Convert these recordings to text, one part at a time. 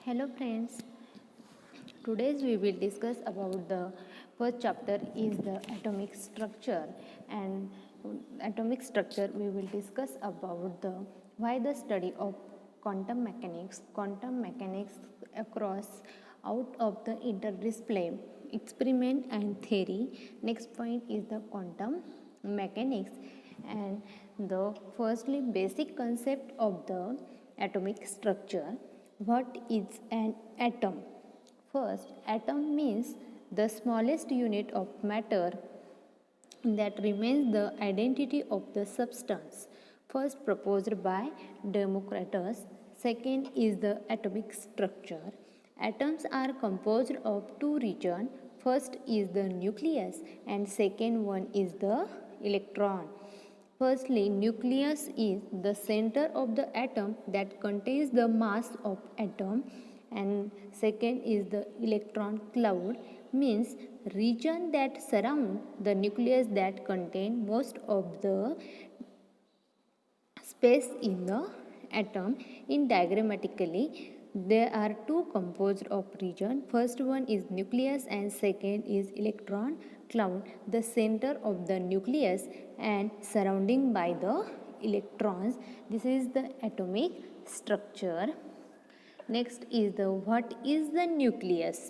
Hello friends, today we will discuss about the first chapter is the atomic structure, and atomic structure we will discuss about the why the study of quantum mechanics across out of the interdiscipline experiment and theory. Next point is the quantum mechanics, and the firstly basic concept of the atomic structure. What is an atom? First, atom means the smallest unit of matter that remains the identity of the substance. First proposed by Democritus. Second is the atomic structure. Atoms are composed of two regions. First is the nucleus and second one is the electron. Firstly, nucleus is the center of the atom that contains the mass of atom, and second is the electron cloud, means region that surround the nucleus that contain most of the space in the atom. In diagrammatically, there are two composed of region. First one is nucleus and second is electron cloud, the center of the nucleus and surrounding by the electrons. This is the atomic structure. Next is the what is the nucleus?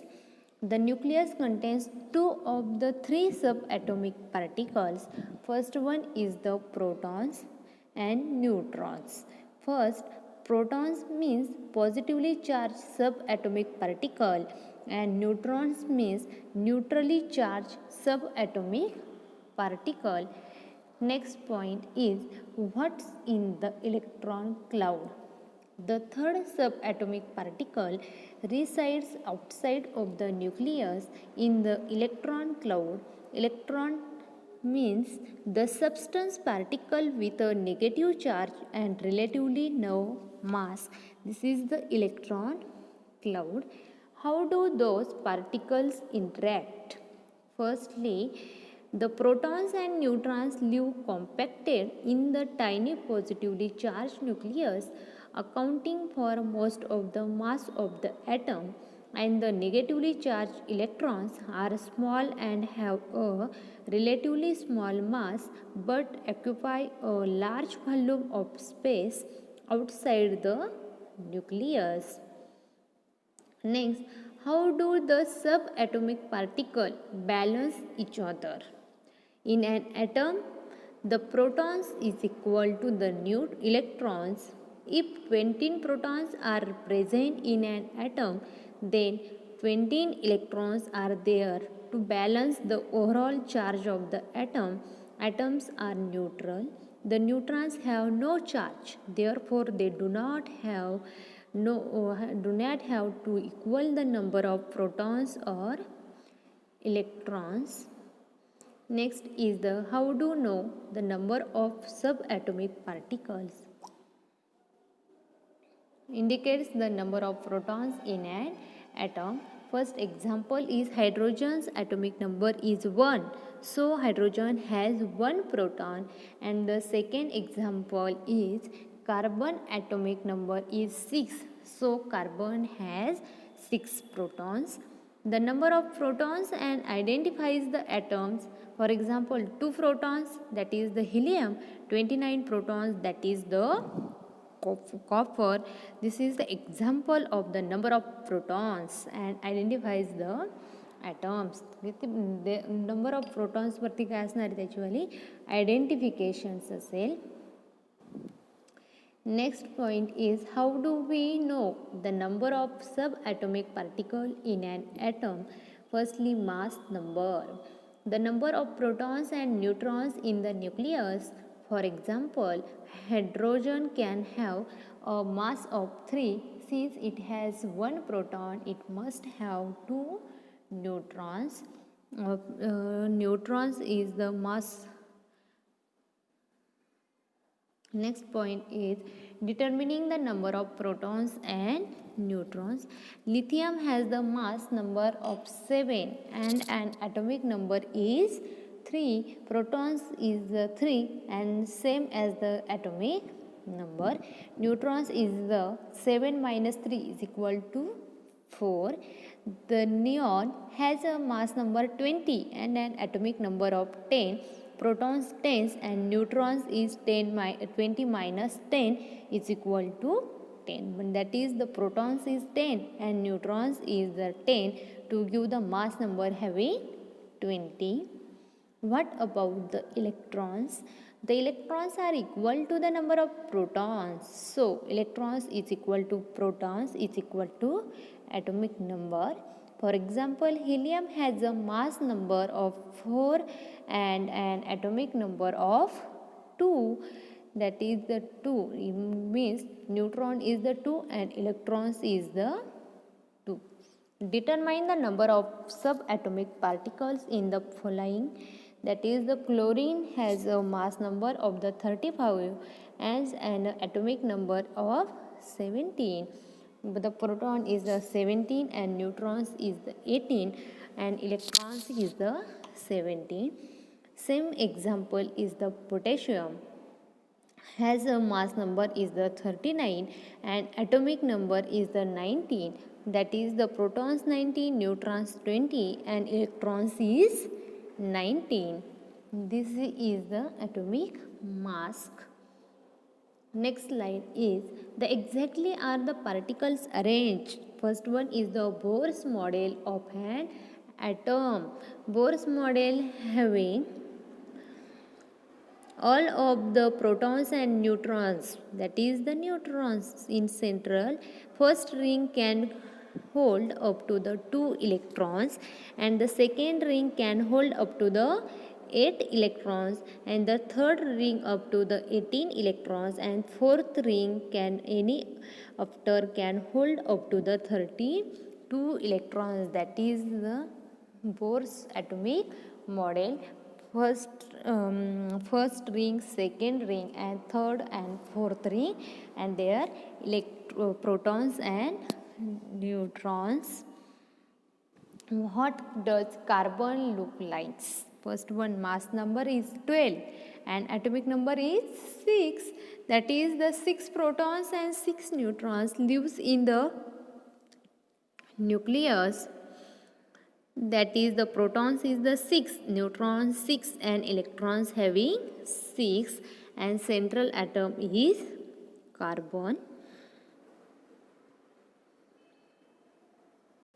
The nucleus contains two of the three subatomic particles. First one is the protons and neutrons. First, protons means positively charged subatomic particle and neutrons means neutrally charged subatomic particle. Next point is what's in the electron cloud? The third subatomic particle resides outside of the nucleus in the electron cloud. Electron means the substance particle with a negative charge and relatively no mass. This is the electron cloud. How do those particles interact? Firstly, the protons and neutrons live compacted in the tiny positively charged nucleus, accounting for most of the mass of the atom, and the negatively charged electrons are small and have a relatively small mass but occupy a large volume of space outside the nucleus. Next, how do the subatomic particles balance each other? In an atom, the protons is equal to the electrons. If 20 protons are present in an atom, then 20 electrons are there to balance the overall charge of the atom. Atoms are neutral. The neutrons have no charge, therefore they do not have to equal the number of protons or electrons. Next is the how to know the number of subatomic particles. Indicates the number of protons in an atom. First example is hydrogen's atomic number is 1. So hydrogen has 1 proton, and the second example is carbon atomic number is 6. So carbon has 6 protons. The number of protons and identifies the atoms. For example, 2 protons, that is the helium, 29 protons, that is the copper. This is the example of the number of protons and identifies the atoms. With the number of protons वरती काय असणार त्याचीवाली identifications असेल. Next point is how do we know the number of subatomic particles in an atom? Firstly, mass number. The number of protons and neutrons in the nucleus. For example, hydrogen can have a mass of 3. Since it has 1 proton, it must have 2 neutrons. Neutrons is the mass. Next point is determining the number of protons and neutrons. Lithium has the mass number of 7 and an atomic number is 3. Protons is 3 and same as the atomic number. Neutrons is the 7 minus 3 is equal to 4. The neon has a mass number 20 and an atomic number of 10. Protons 10 and neutrons is 20 minus 10 is equal to 10. That is the protons is 10 and neutrons is the 10 to give the mass number having 20. What about the electrons? The electrons are equal to the number of protons. So, electrons is equal to protons is equal to atomic number. For example, helium has a mass number of 4 and an atomic number of 2. That is the 2. It means neutron is the 2 and electrons is the 2. Determine the number of subatomic particles in the following. That is, the chlorine has a mass number of the 35 and an atomic number of 17. But the proton is the 17 and neutrons is the 18 and electrons is the 17. Same example is the potassium has a mass number is the 39 and atomic number is the 19. That is, the protons 19, neutrons 20 and electrons is 19. This is the atomic mass. Next slide is the exactly are the particles arranged. First one is the Bohr's model of an atom. Bohr's model having all of the protons and neutrons, that is the neutrons in central. First ring can hold up to the 2 electrons and the second ring can hold up to the 8 electrons and the third ring up to the 18 electrons and fourth ring can any after can hold up to the 32 electrons. That is the Bohr's atomic model. First ring, second ring and third and fourth ring and their protons and neutrons. What does carbon look like? First one, mass number is 12 and atomic number is 6. That is, the 6 protons and 6 neutrons lives in the nucleus. That is, the protons is the 6, neutrons 6 and electrons having 6 and central atom is carbon.